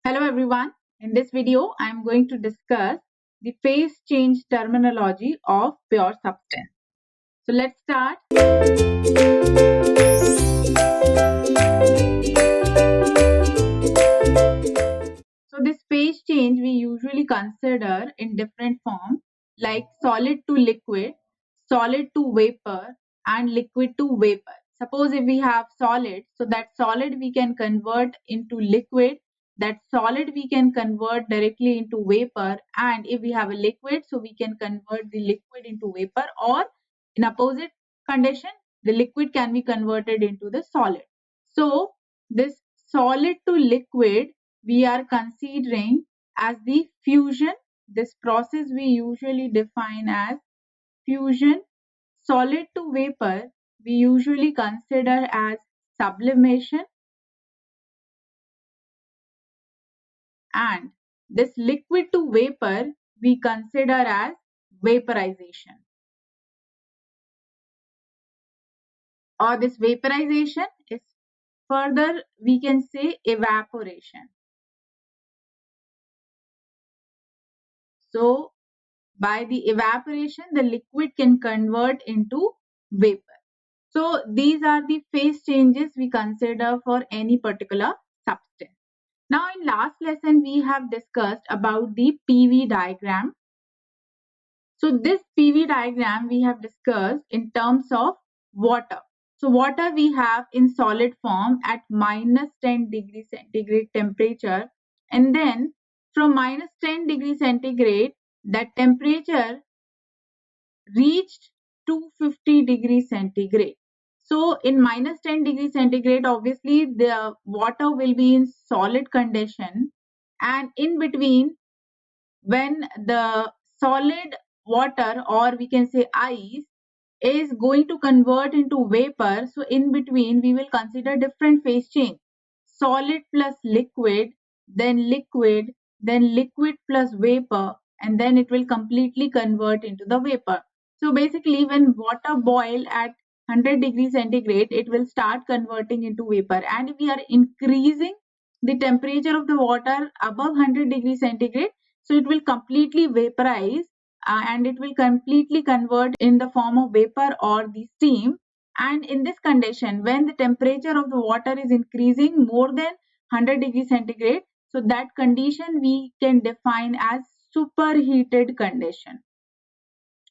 Hello everyone. In this video, I am going to discuss the phase change terminology of pure substance. So let's start. So this phase change we usually consider in different forms like solid to liquid, solid to vapor and liquid to vapor. Suppose if we have solid, so that solid we can convert into liquid, that solid we can convert directly into vapor, and if we have a liquid, so we can convert the liquid into vapor, or in opposite condition, the liquid can be converted into the solid. So this solid to liquid we are considering as the fusion. This process we usually define as fusion. Solid to vapor we usually consider as sublimation, and this liquid to vapor we consider as vaporization, or this vaporization is further we can say evaporation. So by the evaporation the liquid can convert into vapor. So these are the phase changes we consider for any particular substance. Now in last lesson we have discussed about the PV diagram. So this PV diagram we have discussed in terms of water. So water we have in solid form at minus 10 degrees centigrade temperature, and then from minus 10 degrees centigrade that temperature reached 250 degrees centigrade. So in minus 10 degrees centigrade, obviously the water will be in solid condition, and in between when the solid water, or we can say ice, is going to convert into vapor, so in between we will consider different phase change: solid plus liquid, then liquid plus vapor, and then it will completely convert into the vapor. So basically when water boil at 100 degrees centigrade, it will start converting into vapor, and if we are increasing the temperature of the water above 100 degrees centigrade, so it will completely vaporize, and it will completely convert in the form of vapor or the steam. And in this condition, when the temperature of the water is increasing more than 100 degrees centigrade, so that condition we can define as superheated condition.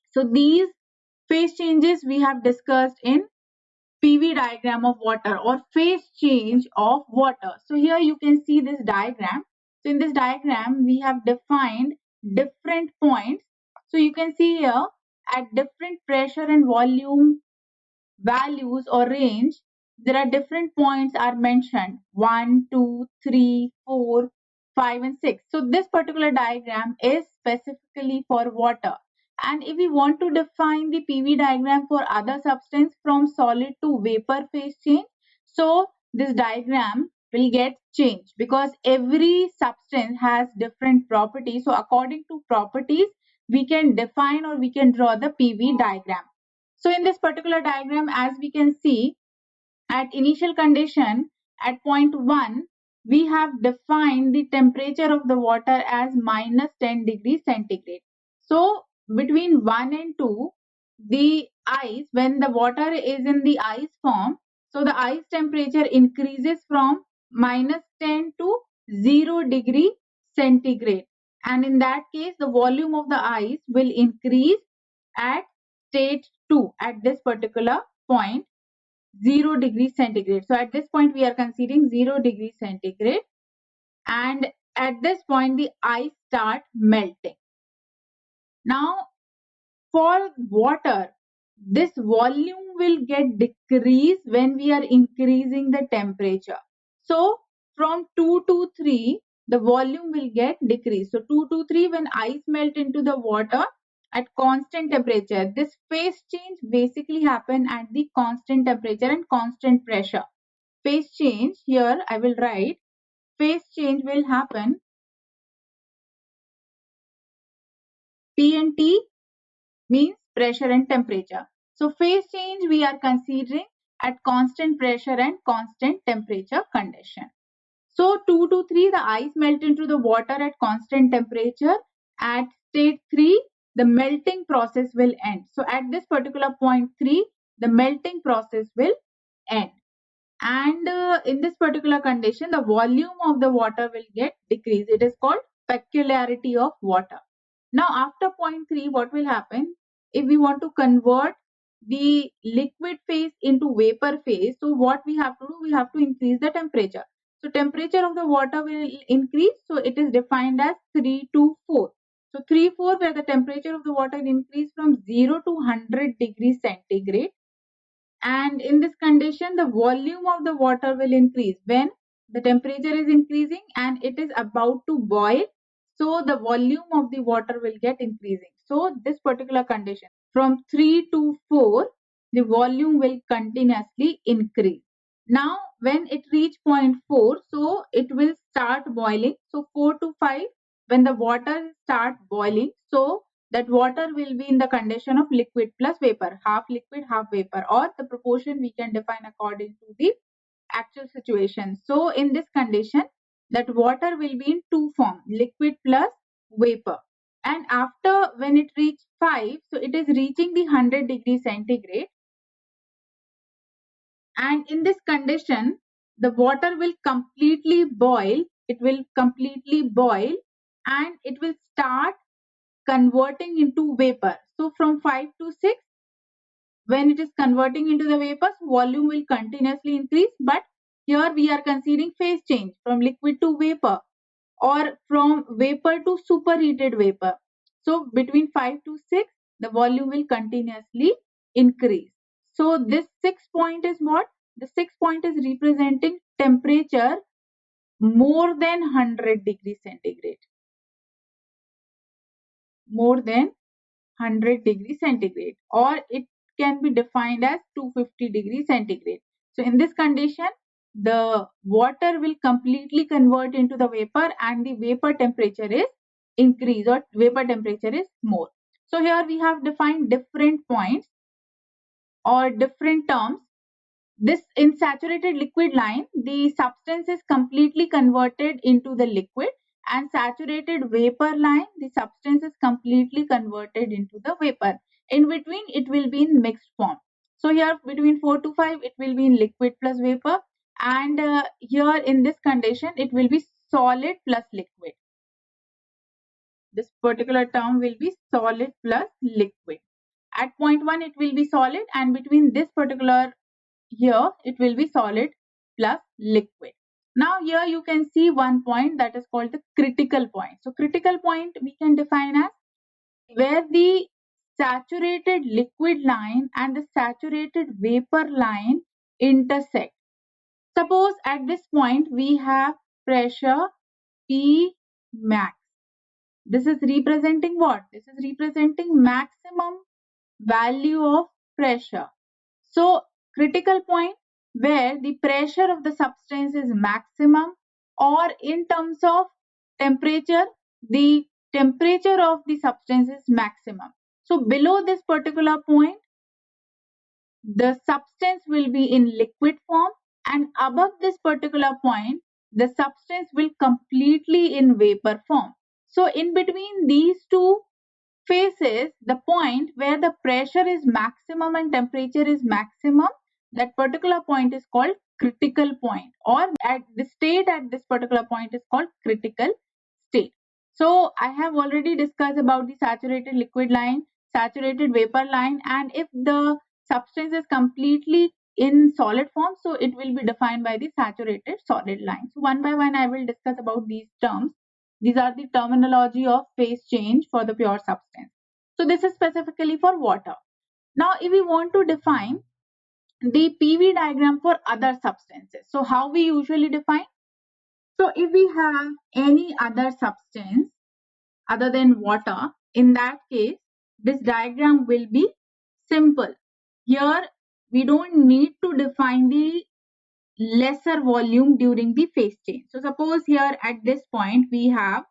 So these phase changes we have discussed in PV diagram of water, or phase change of water. So here you can see this diagram. So in this diagram we have defined different points. So you can see here at different pressure and volume values or range, there are different points are mentioned: 1, 2, 3, 4, 5 and 6. So this particular diagram is specifically for water. And if we want to define the PV diagram for other substance from solid to vapor phase change, so this diagram will get changed because every substance has different properties. So according to properties, we can define or we can draw the PV diagram. So in this particular diagram, as we can see, at initial condition at point 1, we have defined the temperature of the water as minus 10 degrees centigrade. So between 1 and 2, the ice, when the water is in the ice form, so the ice temperature increases from minus 10 to 0 degree centigrade. And in that case, the volume of the ice will increase at state 2 at this particular point, 0 degrees centigrade. So at this point we are considering 0 degrees centigrade, and at this point the ice start melting. Now for water, this volume will get decreased when we are increasing the temperature. So from 2 to 3 the volume will get decreased. So 2 to 3, when ice melt into the water at constant temperature, this phase change basically happen at the constant temperature and constant pressure. Phase change, here I will write, phase change will happen, P and T means pressure and temperature. So phase change we are considering at constant pressure and constant temperature condition. So 2 to 3, the ice melt into the water at constant temperature. At state 3, the melting process will end. So at this particular point 3, the melting process will end. And in this particular condition, the volume of the water will get decreased. It is called peculiarity of water. Now after point 3, what will happen? If we want to convert the liquid phase into vapor phase, so what we have to do? We have to increase the temperature. So temperature of the water will increase. So it is defined as 3 to 4. So 3, 4, where the temperature of the water increase from 0 to 100 degrees centigrade. And in this condition, the volume of the water will increase when the temperature is increasing and it is about to boil. So the volume of the water will get increasing. So this particular condition, from 3 to 4, the volume will continuously increase. Now when it reach point 4, so it will start boiling. So 4 to 5, when the water start boiling, so that water will be in the condition of liquid plus vapor, half liquid, half vapor, or the proportion we can define according to the actual situation. So in this condition, that water will be in two form, liquid plus vapor. And after when it reaches 5, so it is reaching the 100 degrees centigrade. And in this condition, the water will completely boil. It will completely boil and it will start converting into vapor. So from 5 to 6, when it is converting into the vapors, volume will continuously increase. But here we are considering phase change from liquid to vapor or from vapor to superheated vapor. So between 5 to 6, the volume will continuously increase. So this 6 point is what? The 6 point is representing temperature more than 100 degrees centigrade. More than 100 degrees centigrade, or it can be defined as 250 degrees centigrade. So in this condition, the water will completely convert into the vapor and the vapor temperature is increased or vapor temperature is more. So here we have defined different points or different terms. This in saturated liquid line, the substance is completely converted into the liquid, and saturated vapor line, the substance is completely converted into the vapor. In between, it will be in mixed form. So here between 4 to 5, it will be in liquid plus vapor, and here in this condition, it will be solid plus liquid. This particular term will be solid plus liquid. At point 1, it will be solid, and between this particular here it will be solid plus liquid. Now here you can see one point that is called the critical point. So critical point we can define as where the saturated liquid line and the saturated vapor line intersect. Suppose at this point we have pressure P max. This is representing what? This is representing maximum value of pressure. So critical point where the pressure of the substance is maximum, or in terms of temperature, the temperature of the substance is maximum. So below this particular point, the substance will be in liquid form, and above this particular point, the substance will completely in vapor form. So in between these two phases, the point where the pressure is maximum and temperature is maximum, that particular point is called critical point, or at the state at this particular point is called critical state. So I have already discussed about the saturated liquid line, saturated vapor line, and if the substance is completely in solid form, so it will be defined by the saturated solid line. So one by one I will discuss about these terms. These are the terminology of phase change for the pure substance. So this is specifically for water. Now if we want to define the PV diagram for other substances, so how we usually define? So if we have any other substance other than water, in that case, this diagram will be simple. Here we don't need to define the lesser volume during the phase change. So suppose here at this point we have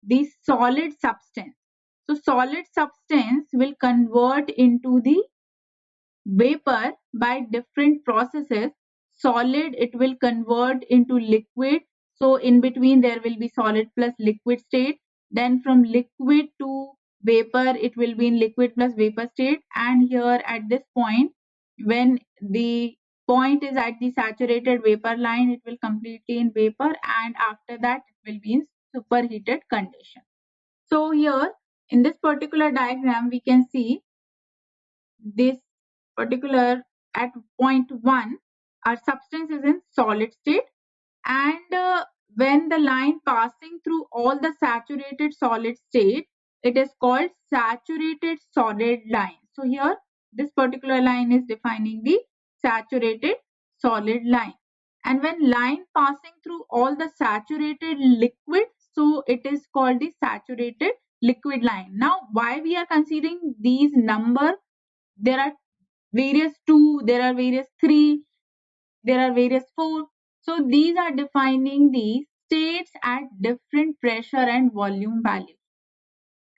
the solid substance. So solid substance will convert into the vapor by different processes. Solid, it will convert into liquid. So in between there will be solid plus liquid state. Then from liquid to vapor, it will be in liquid plus vapor state. And here at this point, when the point is at the saturated vapor line, it will completely in vapor, and after that it will be in superheated condition. So here in this particular diagram, we can see this particular at point 1, our substance is in solid state, and when the line passing through all the saturated solid state, it is called saturated solid line. So here this particular line is defining the saturated solid line. And when line passing through all the saturated liquid, so it is called the saturated liquid line. Now why we are considering these number? There are various 2, there are various 3, there are various 4. So these are defining the states at different pressure and volume values.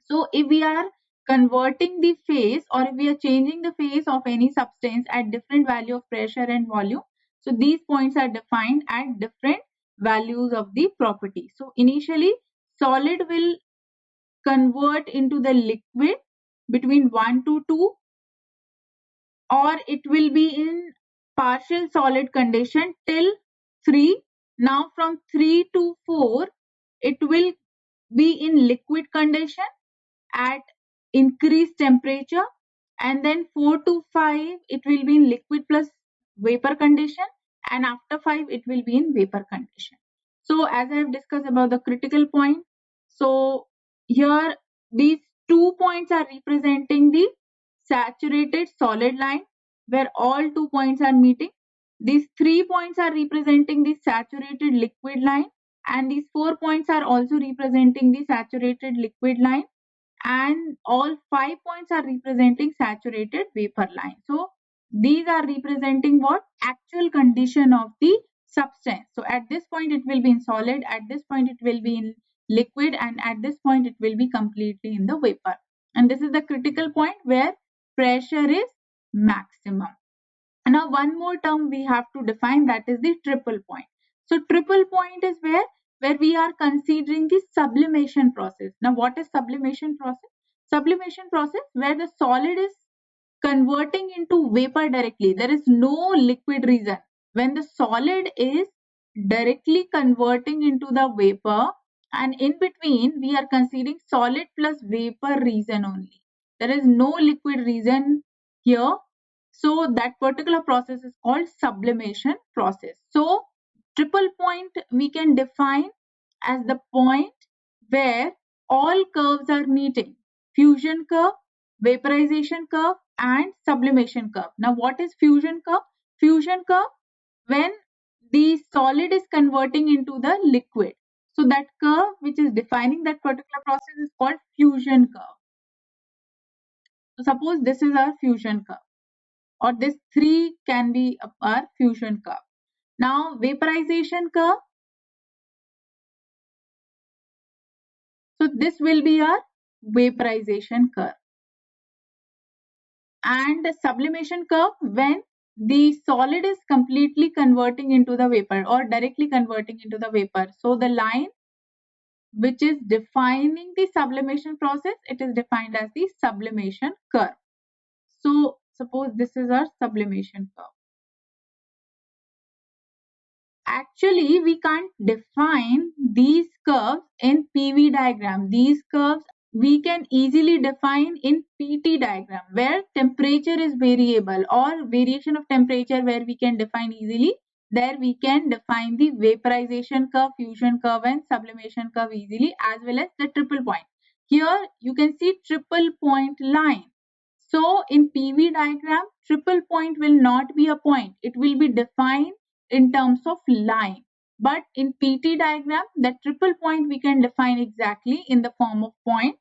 So if we are converting the phase, or if we are changing the phase of any substance at different value of pressure and volume, so these points are defined at different values of the property. So initially solid will convert into the liquid between 1 to 2, or it will be in partial solid condition till 3. Now from 3 to 4, it will be in liquid condition at increased temperature, and then 4 to 5, it will be in liquid plus vapor condition, and after 5 it will be in vapor condition. So as I have discussed about the critical point, so here these 2 points are representing the saturated solid line where all 2 points are meeting. These 3 points are representing the saturated liquid line, and these 4 points are also representing the saturated liquid line, and all 5 points are representing saturated vapor line. So these are representing what? Actual condition of the substance. So at this point it will be in solid, at this point it will be in liquid, and at this point it will be completely in the vapor. And this is the critical point where pressure is maximum. Now one more term we have to define, that is the triple point. So triple point is where we are considering the sublimation process. Now what is sublimation process? Sublimation process where the solid is converting into vapor directly. There is no liquid region. When the solid is directly converting into the vapor, and in between we are considering solid plus vapor region only. There is no liquid region here. So that particular process is called sublimation process. So triple point we can define as the point where all curves are meeting: fusion curve, vaporization curve, and sublimation curve. Now what is fusion curve? Fusion curve when the solid is converting into the liquid. So that curve which is defining that particular process is called fusion curve. So suppose this is our fusion curve, or this 3 can be our fusion curve. Now vaporization curve. So this will be our vaporization curve. And the sublimation curve when the solid is completely converting into the vapor or directly converting into the vapor. So the line which is defining the sublimation process, it is defined as the sublimation curve. So suppose this is our sublimation curve. Actually, we can't define these curves in PV diagram. These curves we can easily define in PT diagram where temperature is variable, or variation of temperature where we can define easily. There we can define the vaporization curve, fusion curve, and sublimation curve easily, as well as the triple point. Here you can see triple point line. So in PV diagram, triple point will not be a point. It will be defined in terms of line. But in PT diagram, the triple point we can define exactly in the form of point.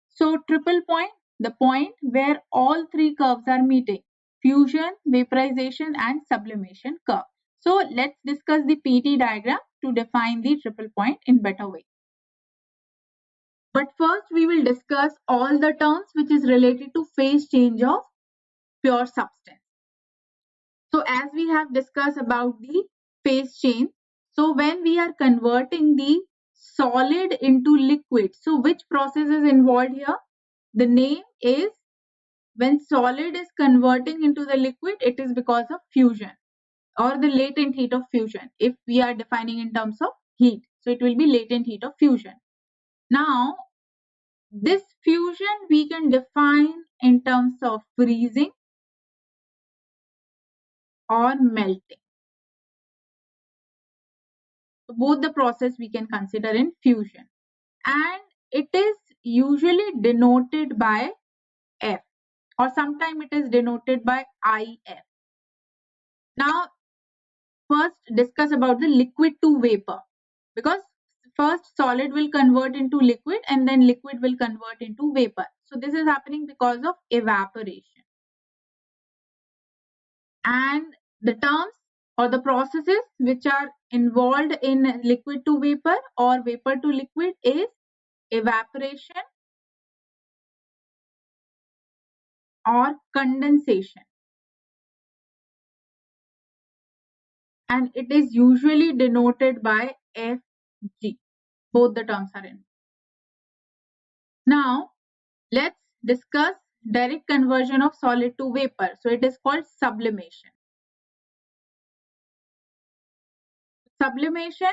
So triple point, the point where all 3 curves are meeting: fusion, vaporization, and sublimation curve. So let's discuss the PT diagram to define the triple point in better way. But first we will discuss all the terms which is related to phase change of pure substance. So as we have discussed about the phase change, So when we are converting the solid into liquid, so which process is involved here? The name is, when solid is converting into the liquid, it is because of fusion or the latent heat of fusion. If we are defining in terms of heat, so it will be latent heat of fusion. Now, this fusion we can define in terms of freezing or melting. So both the process we can consider in fusion, and it is usually denoted by F, or sometimes it is denoted by IF. Now, first discuss about the liquid to vapor, because first solid will convert into liquid and then liquid will convert into vapor. So this is happening because of evaporation. And the terms or the processes which are involved in liquid to vapor or vapor to liquid is evaporation or condensation. And it is usually denoted by Fg. Both the terms are in. Now, let's discuss direct conversion of solid to vapor. So it is called sublimation. Sublimation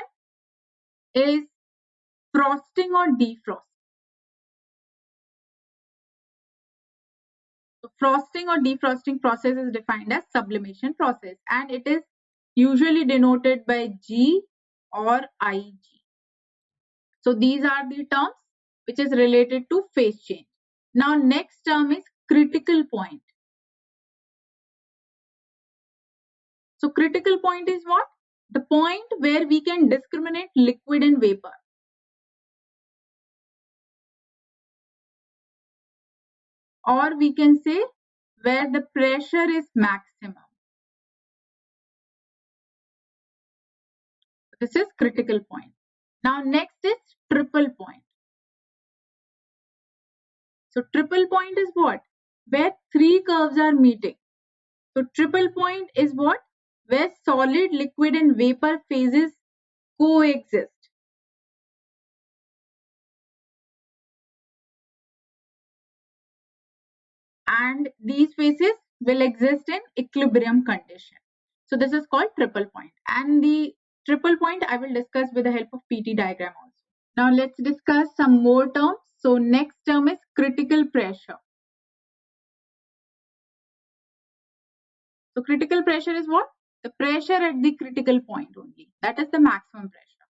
is frosting or defrosting. So frosting or defrosting process is defined as sublimation process, and it is usually denoted by G or Ig. So these are the terms which is related to phase change. Now next term is critical point. So critical point is what? The point where we can discriminate liquid and vapor. Or we can say where the pressure is maximum. This is critical point. Now next is triple point. So triple point is what? Where three curves are meeting. So triple point is what? Where solid, liquid and vapor phases coexist. And these phases will exist in equilibrium condition. So this is called triple point. And the triple point I will discuss with the help of PT diagram also. Now let's discuss some more terms. So next term is critical pressure. So critical pressure is what? The pressure at the critical point only. That is the maximum pressure.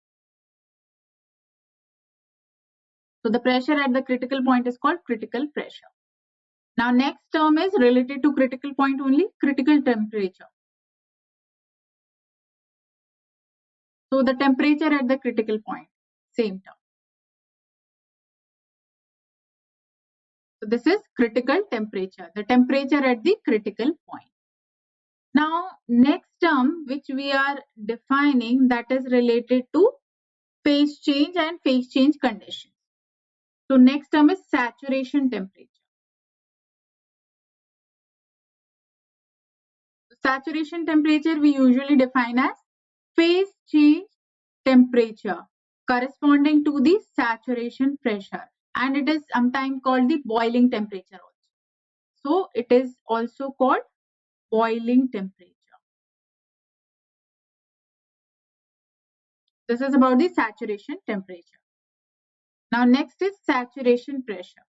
So the pressure at the critical point is called critical pressure. Now next term is related to critical point only, critical temperature. So the temperature at the critical point, same term. So this is critical temperature, the temperature at the critical point. Now next term which we are defining, that is related to phase change and phase change conditions. So next term is saturation temperature. Saturation temperature we usually define as phase change temperature corresponding to the saturation pressure, and it is sometimes called the boiling temperature also. So it is also called boiling temperature. This is about the saturation temperature. Now next is saturation pressure.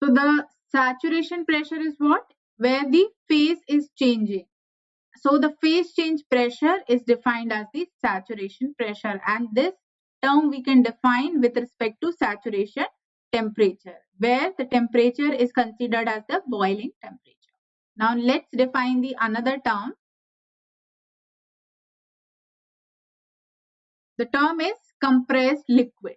So the saturation pressure is what? Where the phase is changing. So the phase change pressure is defined as the saturation pressure, and this term we can define with respect to saturation temperature, where the temperature is considered as the boiling temperature. Now let's define the another term. The term is compressed liquid.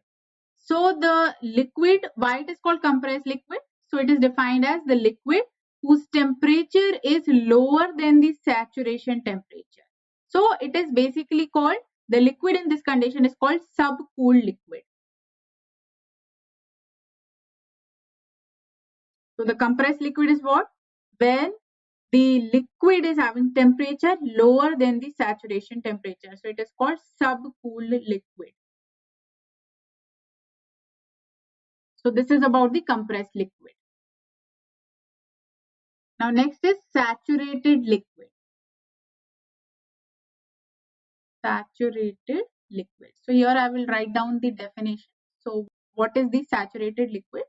So the liquid, why it is called compressed liquid? So it is defined as the liquid whose temperature is lower than the saturation temperature. So it is basically called, the liquid in this condition is called subcooled liquid. So the compressed liquid is what? When the liquid is having temperature lower than the saturation temperature. So it is called subcooled liquid. So this is about the compressed liquid. Now next is saturated liquid. Saturated liquid. So here I will write down the definition. So what is the saturated liquid?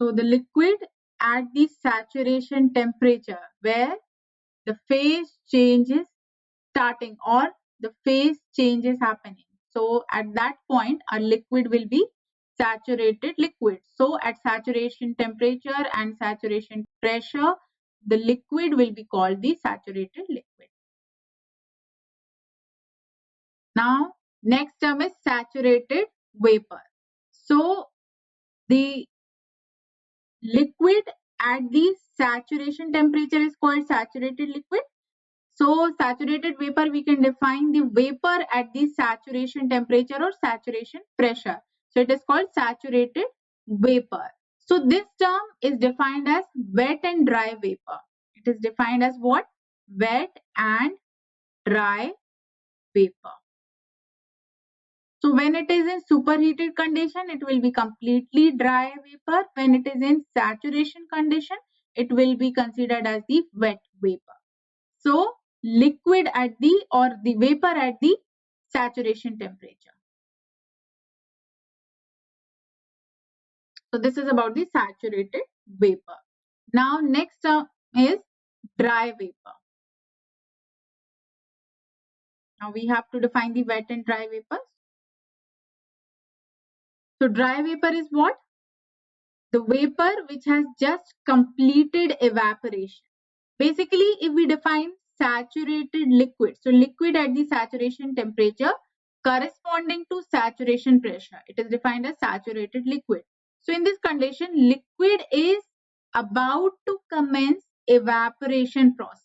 So the liquid at the saturation temperature where the phase change is starting or the phase change is happening. So at that point, a liquid will be saturated liquid. So at saturation temperature and saturation pressure, the liquid will be called the saturated liquid. Now, next term is saturated vapor. So the liquid at the saturation temperature is called saturated liquid. So saturated vapor, we can define the vapor at the saturation temperature or saturation pressure. So it is called saturated vapor. So this term is defined as wet and dry vapor. It is defined as what? Wet and dry vapor. So when it is in superheated condition, it will be completely dry vapor. When it is in saturation condition, it will be considered as the wet vapor. So liquid at the or the vapor at the saturation temperature. So this is about the saturated vapor. Now next term is dry vapor. Now we have to define the wet and dry vapors. So dry vapor is what? The vapor which has just completed evaporation. Basically, if we define saturated liquid, so liquid at the saturation temperature corresponding to saturation pressure, it is defined as saturated liquid. So in this condition, liquid is about to commence evaporation process.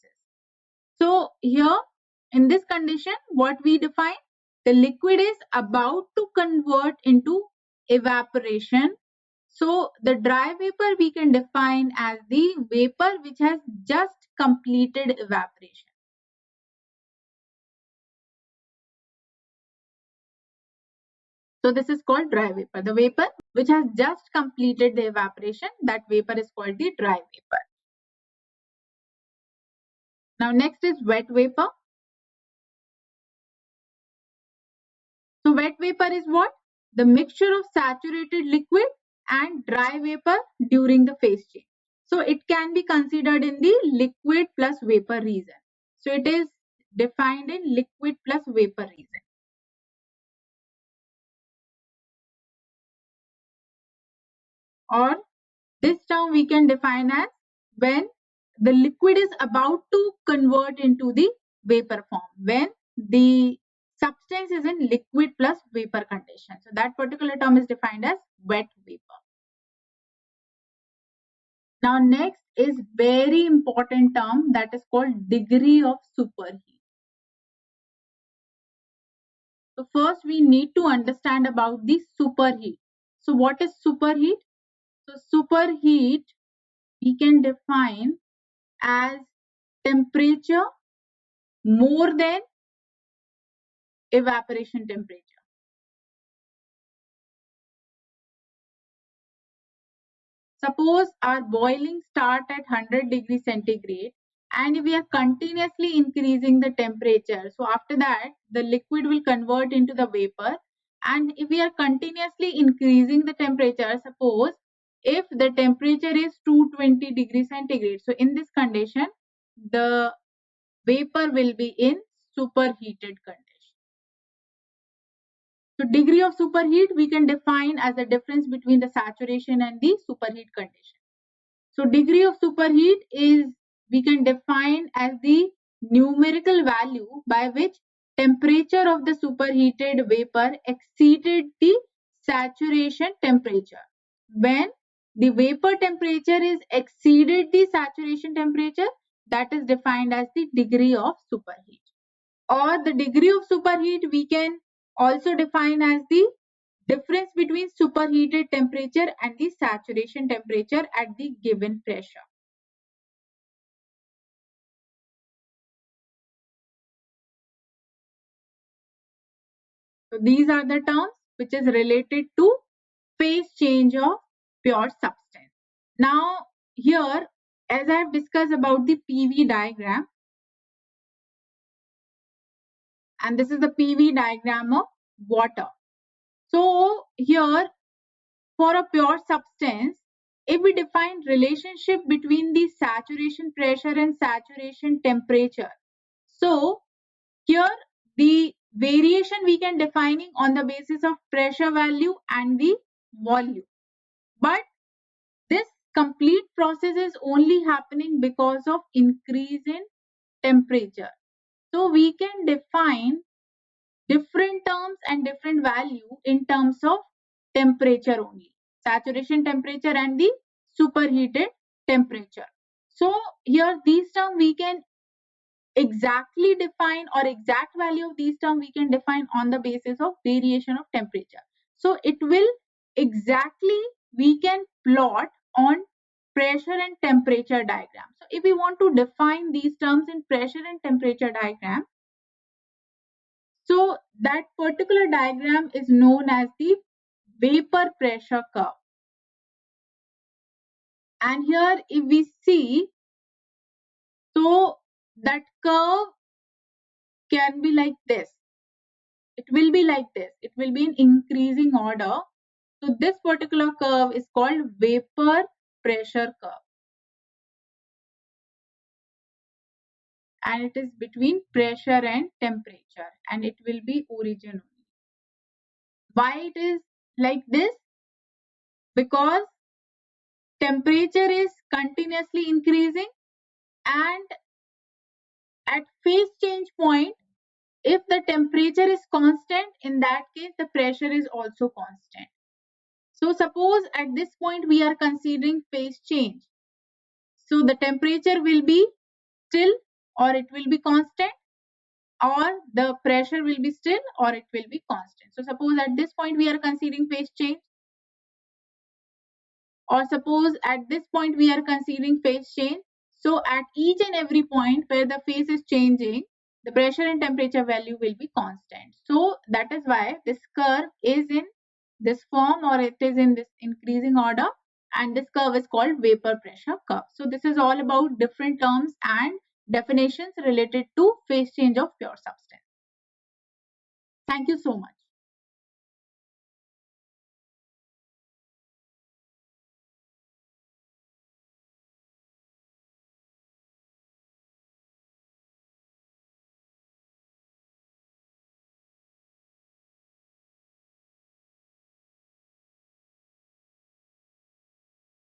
So here in this condition, what we define, the liquid is about to convert into evaporation. So the dry vapor we can define as the vapor which has just completed evaporation. So this is called dry vapor. The vapor which has just completed the evaporation, that vapor is called the dry vapor. Now next is wet vapor. So wet vapor is what? The mixture of saturated liquid and dry vapor during the phase change. So it can be considered in the liquid plus vapor region. So it is defined in liquid plus vapor region. Or this term we can define as when the liquid is about to convert into the vapor form, when the substance is in liquid plus vapor condition. So that particular term is defined as wet vapor. Now next is very important term that is called degree of superheat. So first we need to understand about the superheat. So what is superheat? So superheat we can define as temperature more than evaporation temperature. Suppose our boiling start at 100 degrees centigrade and we are continuously increasing the temperature. So after that, the liquid will convert into the vapor. And if we are continuously increasing the temperature, suppose if the temperature is 220 degrees centigrade. So in this condition, the vapor will be in superheated condition. So degree of superheat we can define as the difference between the saturation and the superheat condition. So degree of superheat is we can define as the numerical value by which temperature of the superheated vapor exceeded the saturation temperature. When the vapor temperature is exceeded the saturation temperature, that is defined as the degree of superheat. Or the degree of superheat we can also define as the difference between superheated temperature and the saturation temperature at the given pressure. So these are the terms which is related to phase change of pure substance. Now here, as I have discussed about the PV diagram, and this is the PV diagram of water. So here, for a pure substance, if we define relationship between the saturation pressure and saturation temperature, so here the variation we can defining on the basis of pressure value and the volume. But this complete process is only happening because of increase in temperature. So we can define different terms and different value in terms of temperature only, saturation temperature and the superheated temperature. So here these terms we can exactly define, or exact value of these terms we can define on the basis of variation of temperature. So it will exactly we can plot on pressure and temperature diagram. So if we want to define these terms in pressure and temperature diagram, so that particular diagram is known as the vapor pressure curve. And here if we see, so that curve can be like this. It will be like this. It will be in increasing order. So this particular curve is called vapor pressure curve. And it is between pressure and temperature, and it will be origin only. Why it is like this? Because temperature is continuously increasing, and at phase change point, if the temperature is constant, in that case the pressure is also constant. So suppose at this point we are considering phase change. So the temperature will be still, or it will be constant, or the pressure will be still, or it will be constant. So suppose at this point we are considering phase change, or suppose at this point we are considering phase change. So at each and every point where the phase is changing, the pressure and temperature value will be constant. So that is why this curve is in this form, or it is in this increasing order, and this curve is called vapor pressure curve. So this is all about different terms and definitions related to phase change of pure substance. Thank you so much.